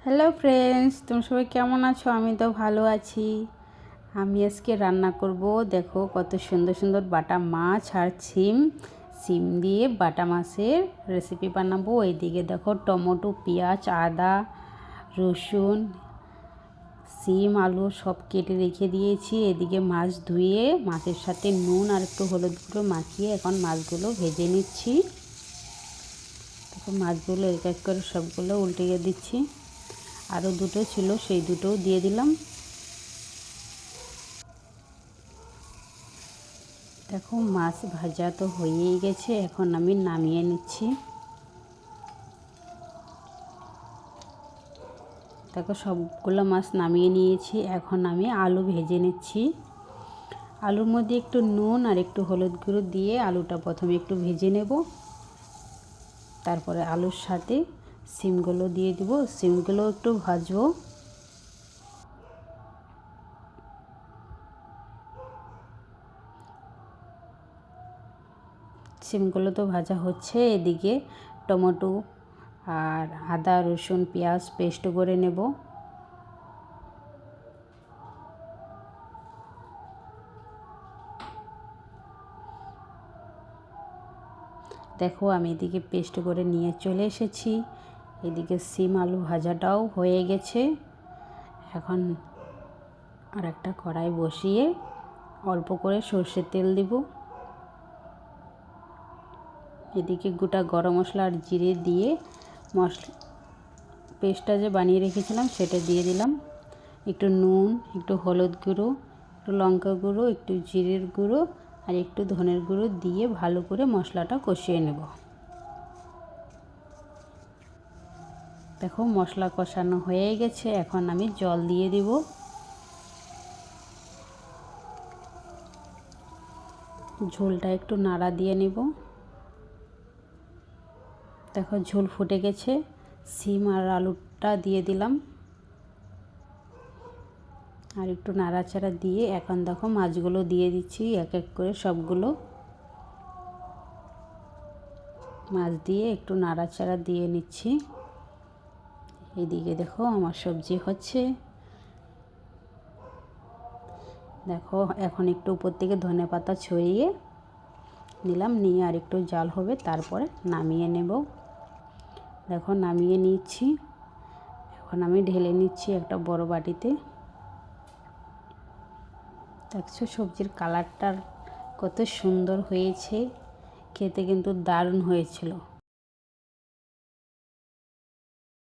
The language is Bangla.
হ্যালো ফ্রেন্ডস, তুমি সবাই কেমন আছো? আমি তো ভালো আছি। আমি আজকে রান্না করব। দেখো কত সুন্দর সুন্দর বাটা মাছ আর সিম দিয়ে বাটা মাছের রেসিপি বানাবো। এইদিকে দেখো টমেটো, পেঁয়াজ, আদা, রসুন, সিম, আলু সব কেটে রেখে দিয়েছি। এদিকে মাছ ধুয়ে মাছের সাথে নুন আর একটু হলুদ গুঁড়ো মাখিয়ে এখন মাছগুলো ভেজে নিচ্ছি। দেখো মাছগুলো এক এক করে সবগুলো উল্টিয়ে দিচ্ছি। আরও দুটো ছিল, সেই দুটোও দিয়ে দিলাম। দেখো মাছ ভাজা তো হয়েই গেছে, এখন আমি নামিয়ে নিচ্ছি। দেখো সবগুলো মাছ নামিয়ে নিয়েছি, এখন আমি আলু ভেজে নিচ্ছি। আলুর মধ্যে একটু নুন আর একটু হলুদ গুঁড়ো দিয়ে আলুটা প্রথমে একটু ভেজে নেব। তারপরে আলুর সাথে সিমগুলো দিয়ে দিব, সিমগুলো একটু ভাজবো। সিমগুলো তো ভাজা হচ্ছে। এদিকে টমেটো আর আদা, রসুন, পেঁয়াজ পেস্ট করে নেব। দেখো আমি এদিকে পেস্ট করে নিয়ে চলে এসেছি। এদিকে সিম আলু ভাজাটাও হয়ে গেছে। এখন আর একটা কড়াই বসিয়ে অল্প করে সর্ষের তেল দিব। এদিকে গোটা গরম মশলা আর জিরে দিয়ে পেস্টটা যে বানিয়ে রেখেছিলাম সেটা দিয়ে দিলাম। একটু নুন, একটু হলুদ গুঁড়ো, একটু লঙ্কা গুঁড়ো, একটু জিরের গুঁড়ো আর একটু ধনের গুঁড়ো দিয়ে ভালো করে মশলাটা কষিয়ে নেব। দেখো মশলা কষানো হয়ে গেছে, এখন আমি জল দিয়ে দিব। ঝোলটা একটু নাড়া দিয়ে নেব। দেখো ঝোল ফুটে গেছে, সিম আর আলুটা দিয়ে দিলাম আর একটু নাড়াচাড়া দিয়ে এখন দেখো মাছগুলো দিয়ে দিচ্ছি এক এক করে সবগুলো। মাছ দিয়ে একটু নাড়াচাড়া দিয়ে নিচ্ছি। এদিকে দেখো আমার সবজি হচ্ছে। দেখো এখন একটু উপর থেকে ধনেপাতা ছড়িয়ে নিলাম, নিয়ে আর একটু জাল হবে, তারপরে নামিয়ে নেব। দেখো নামিয়ে নিচ্ছি। এখন আমি ঢেলে নিচ্ছি একটা বড় বাটিতে। দেখছো সবজির কালারটা কত সুন্দর হয়েছে, খেতে কিন্তু দারুণ হয়েছিল।